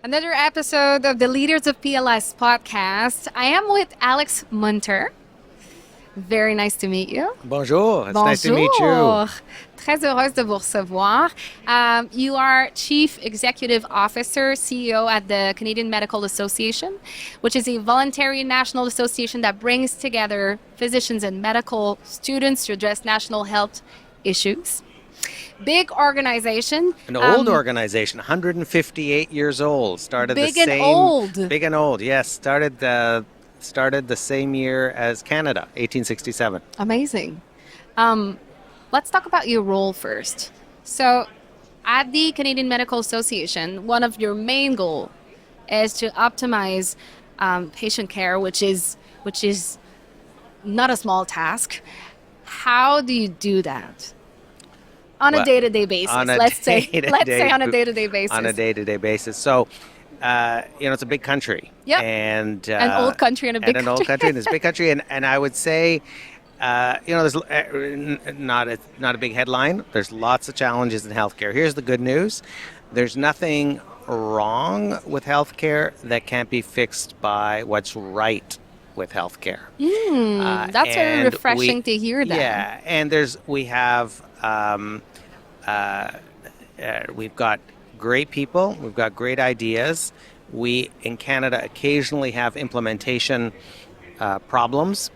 Another episode of the Leaders of PLS podcast. I am with Alex Munter. Very nice to meet you. Bonjour, it's nice to meet you. Bonjour. Très heureuse de vous recevoir. You are Chief Executive Officer, CEO at the Canadian Medical Association, which is a voluntary national association that brings together physicians and medical students to address national health issues. Big organization. An old organization, 158 years old. Started Big the and same. old. Big and old, yes. Started the same year as Canada, 1867. Amazing. Let's talk about your role first. So, at the Canadian Medical Association, one of your main goals is to optimize patient care, which is not a small task. How do you do that? On a day-to-day basis, let's say on a day-to-day basis. On a day-to-day basis. So, it's a big country. Yep. And an old country and a big country. And an old country and it's a big country. And I would say, there's not a big headline. There's lots of challenges in healthcare. Here's the good news. There's nothing wrong with healthcare that can't be fixed by what's right with healthcare. That's very refreshing to hear that. Yeah, and we've got great people, we've got great ideas. We in Canada occasionally have implementation problems.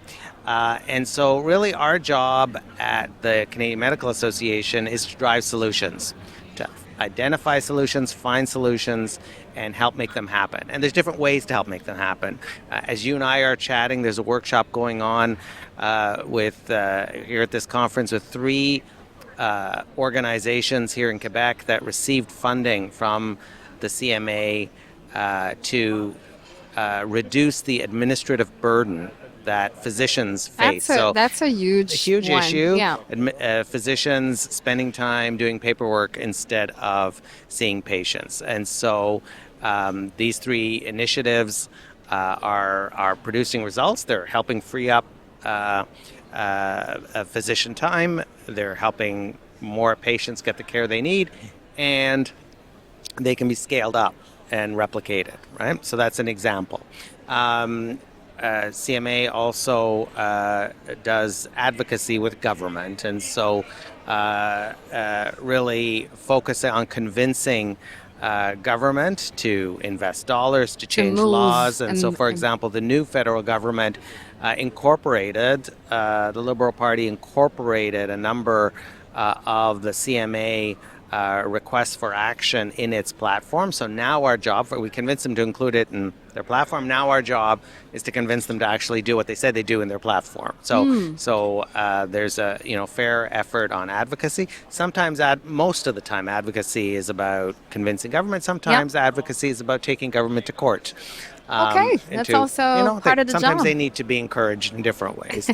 And so really our job at the Canadian Medical Association is to drive solutions, to identify solutions, find solutions, and help make them happen. And there's different ways to help make them happen. As you and I are chatting, there's a workshop going on here at this conference with three organizations here in Quebec that received funding from the CMA to reduce the administrative burden that physicians face. That's a huge one. issue. Yeah. Physicians spending time doing paperwork instead of seeing patients. And so these three initiatives are producing results. They're helping free up physician time. They're helping more patients get the care they need, and they can be scaled up and replicated, right? So that's an example. CMA also does advocacy with government, and so really focusing on convincing government to invest dollars, to change laws. And so, for example, the new federal government incorporated, the Liberal Party incorporated a number of the CMA requests for action in its platform. So now our job, we convinced them to include it in their platform. Now our job is to convince them to actually do what they said they do in their platform. So there's a fair effort on advocacy. Sometimes, most of the time, advocacy is about convincing government. Sometimes advocacy is about taking government to court. That's also part of the job. Sometimes they need to be encouraged in different ways.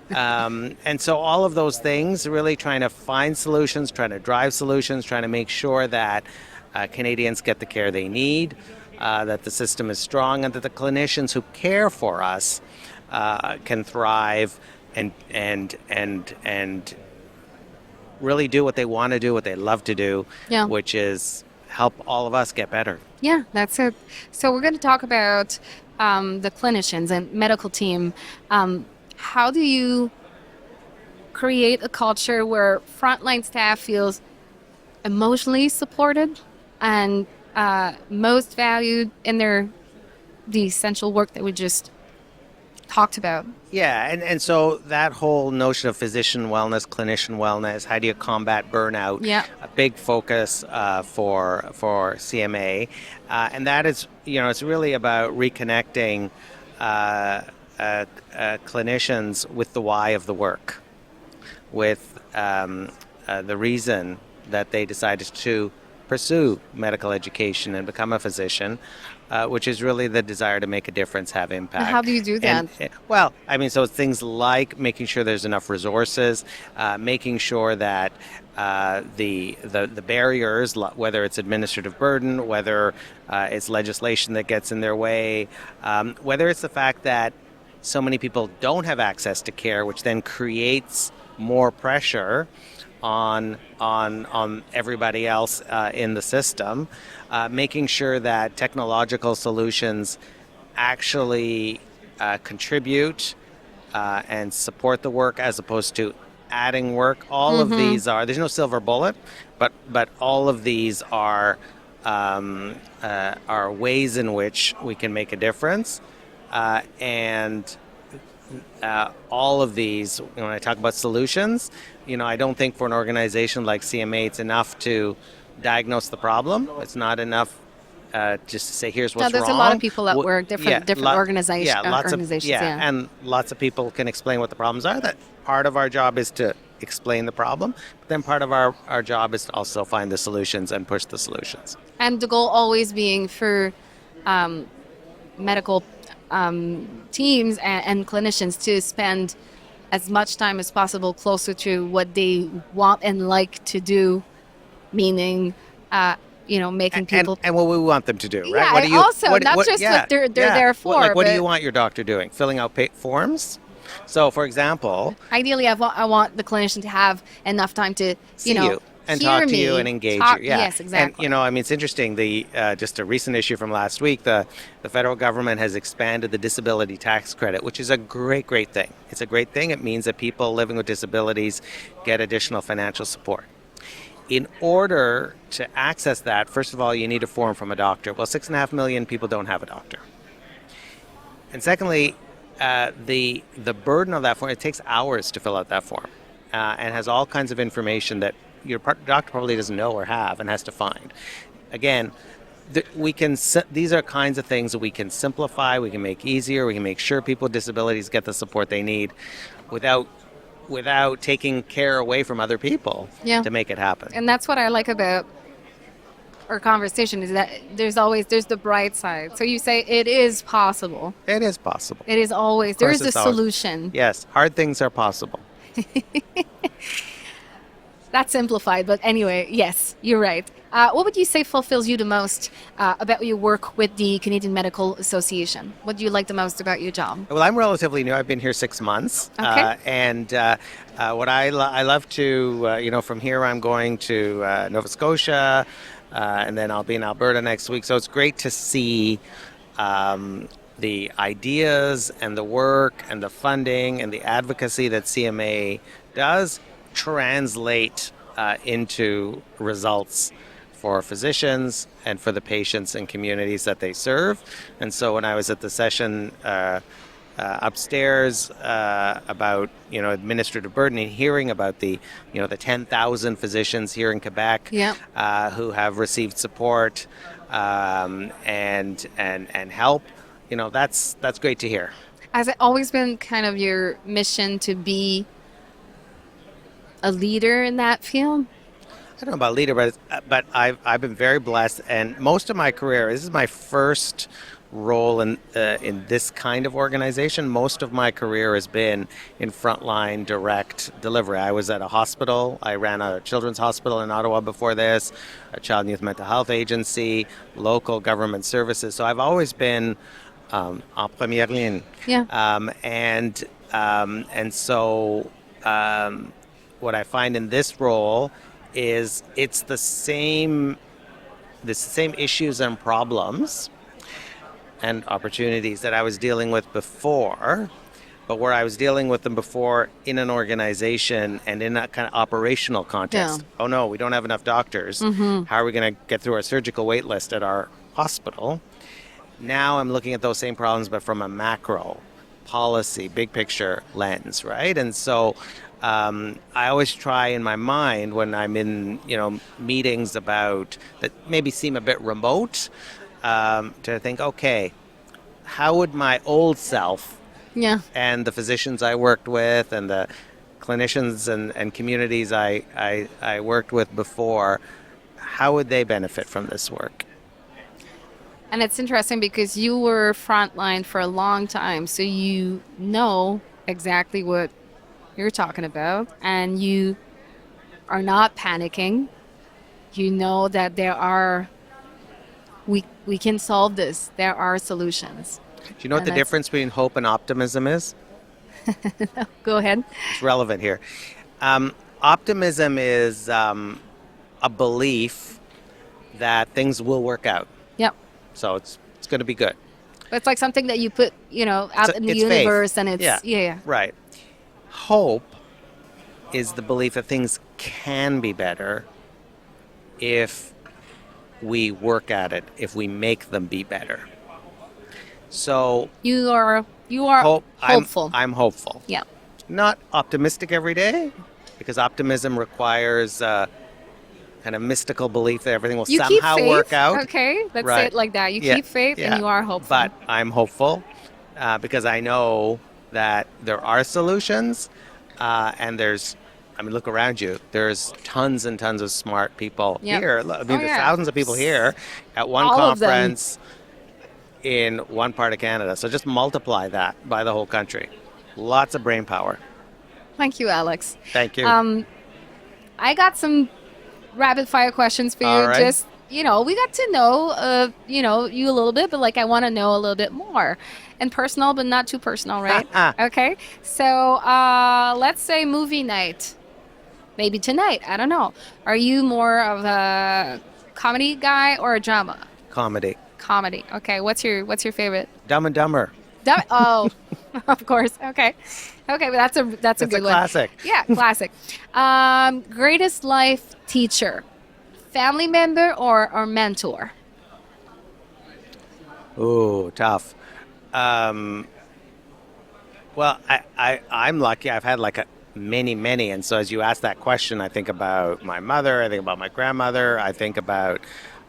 And so all of those things, really trying to find solutions, trying to drive solutions, trying to make sure that Canadians get the care they need, that the system is strong, and that the clinicians who care for us can thrive and really do what they want to do, what they love to do, which is help all of us get better. Yeah, that's it. So we're going to talk about the clinicians and medical team. How do you create a culture where frontline staff feels emotionally supported and most valued in the essential work that we just talked about? Yeah, and so that whole notion of physician wellness, clinician wellness, how do you combat burnout? Yeah. A big focus for CMA, and that is, it's really about reconnecting clinicians with the why of the work, with the reason that they decided to pursue medical education and become a physician, which is really the desire to make a difference, have impact. And how do you do that? So it's things like making sure there's enough resources, making sure that the barriers, whether it's administrative burden, whether it's legislation that gets in their way, whether it's the fact that so many people don't have access to care, which then creates more pressure on everybody else in the system, making sure that technological solutions actually contribute and support the work as opposed to adding work. All of these are, there's no silver bullet, but all of these are ways in which we can make a difference. And all of these, when I talk about solutions, I don't think for an organization like CMA it's enough to diagnose the problem. It's not enough just to say here's what's there's wrong. a lot of people at work, different organizations. And lots of people can explain what the problems are. That part of our job is to explain the problem, but then part of our job is to also find the solutions and push the solutions. And the goal always being for medical teams and clinicians to spend as much time as possible closer to what they want and like to do, meaning making people and what we want them to do, right? Yeah, What do you, also what, not what, just yeah, what they're yeah. there for. What do but you want your doctor doing? Filling out forms? So, for example, ideally, I want the clinician to have enough time to see you and talk to you and engage you. Yeah. Yes, exactly. And it's interesting. The just a recent issue from last week, the federal government has expanded the disability tax credit, which is a great thing. It's a great thing. It means that people living with disabilities get additional financial support. In order to access that, first of all, you need a form from a doctor. Well, 6.5 million people don't have a doctor. And secondly, the burden of that form, it takes hours to fill out that form and has all kinds of information that your doctor probably doesn't know or have and has to find. Again, these are kinds of things that we can simplify, we can make easier, we can make sure people with disabilities get the support they need without taking care away from other people to make it happen. And that's what I like about our conversation is that there's the bright side. So you say it is possible. It is possible. It is always. There is a solution. Yes, hard things are possible. That's simplified, but anyway, yes, you're right. What would you say fulfills you the most about your work with the Canadian Medical Association? What do you like the most about your job? Well, I'm relatively new. I've been here 6 months. Okay. What I love to, from here I'm going to Nova Scotia, and then I'll be in Alberta next week. So it's great to see the ideas and the work and the funding and the advocacy that CMA does translate into results for physicians and for the patients and communities that they serve. And so when I was at the session upstairs about administrative burden and hearing about the 10,000 physicians here in Quebec who have received support and help, that's great to hear. Has it always been kind of your mission to be a leader in that field? I don't know about leader, but I've been very blessed, and most of my career, this is my first role in this kind of organization. Most of my career has been in frontline direct delivery. I was at a hospital. I ran a children's hospital in Ottawa before this, a child and youth mental health agency, local government services. So I've always been en première ligne. Yeah. And so what I find in this role is it's the same issues and problems and opportunities that I was dealing with before, but where I was dealing with them before in an organization and in that kind of operational context. Oh no, we don't have enough doctors. How are we going to get through our surgical wait list at our hospital? Now I'm looking at those same problems, but from a macro policy, big picture lens, right? And so I always try in my mind when I'm in, meetings about that maybe seem a bit remote, to think, okay, how would my old self and the physicians I worked with and the clinicians and communities I worked with before, how would they benefit from this work? And it's interesting because you were frontline for a long time, so you know exactly what you're talking about, and you are not panicking. You know that we can solve this. There are solutions. Do you know what the difference between hope and optimism is? Go ahead. It's relevant here. Optimism is a belief that things will work out. Yep. So it's going to be good. It's like something that you put, out in the It's faith. universe, and it's Yeah. yeah. Right. Hope is the belief that things can be better if we work at it, if we make them be better. So You are hope. hopeful. I'm hopeful. Yeah. Not optimistic every day, because optimism requires kind of mystical belief that everything will You somehow keep faith. work out. Okay, let's say Right. it like that. You Yeah, keep faith, yeah. and you are hopeful. But I'm hopeful because I know that there are solutions, and look around you. There's tons and tons of smart people Yep. here. I mean, Oh, there's yeah. thousands of people here at one All of them. conference in one part of Canada. So just multiply that by the whole country. Lots of brain power. Thank you, Alex. Thank you. I got some rapid fire questions for you. All right. Just, we got to know, you a little bit, but like I want to know a little bit more. And personal, but not too personal, right? Okay. So let's say movie night. Maybe tonight. I don't know. Are you more of a comedy guy or a drama? Comedy. Comedy. Okay. What's your favorite? Dumb and Dumber. Oh, of course. Okay. Okay, but that's a It's good a one. classic. Yeah, classic. Greatest life teacher, family member or mentor? Ooh, tough. Well, I'm lucky. I've had like many. And so as you ask that question, I think about my mother. I think about my grandmother. I think about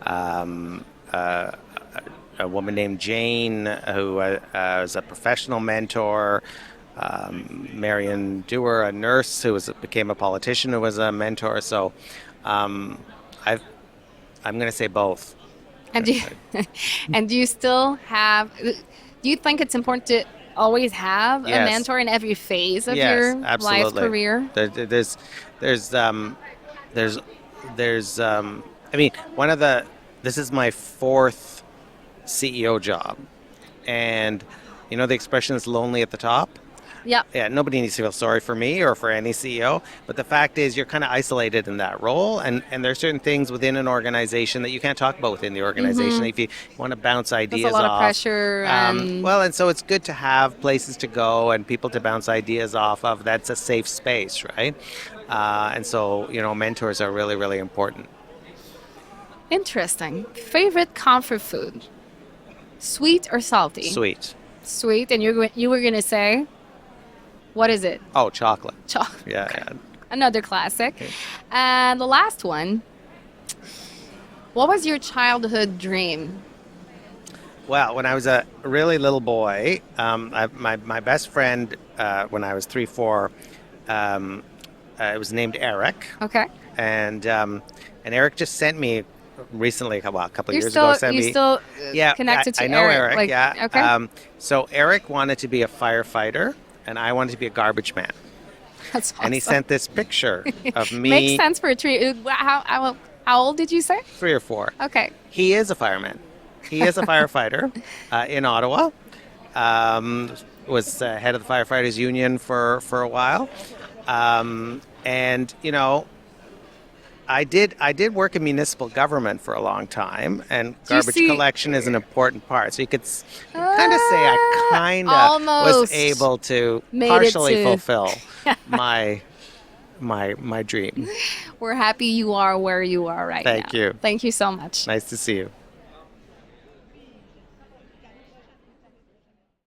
a woman named Jane, who was a professional mentor. Marion Dewar, a nurse who became a politician, who was a mentor. So I'm going to say both. And do you, and do you still have? Do you think it's important to always have Yes. a mentor in every phase of Yes, your life absolutely. career? I mean, this is my fourth CEO job, and the expression is lonely at the top. Yeah. Yeah, nobody needs to feel sorry for me or for any CEO, but the fact is you're kind of isolated in that role, and there are certain things within an organization that you can't talk about within the organization. If you want to bounce ideas There's a lot off, of pressure. and so it's good to have places to go and people to bounce ideas off of. That's a safe space, right? And so mentors are really, really important. Interesting. Favorite comfort food, sweet or salty? Sweet. Sweet, and you were gonna say, what is it? Oh, chocolate. Chocolate. Yeah. Another classic. Okay. And the last one. What was your childhood dream? Well, when I was a really little boy, my best friend when I was 3, 4, it was named Eric, Okay. and Eric just sent me recently, a couple of You're years still ago. Sent me, connected to I know Eric. Like, yeah. Okay. So Eric wanted to be a firefighter, and I wanted to be a garbage man. That's awesome. And he sent this picture of me. Makes sense for a tree. How old did you say? 3 or 4. Okay. He is a fireman. He is a firefighter in Ottawa. Was head of the firefighters union for a while, and I did work in municipal government for a long time, and Do you garbage see- collection is an important part. So you could kind of say I kind of was almost able to made it partially to- fulfill my dream. We're happy you are where you are right now. Thank you. Thank you so much. Nice to see you.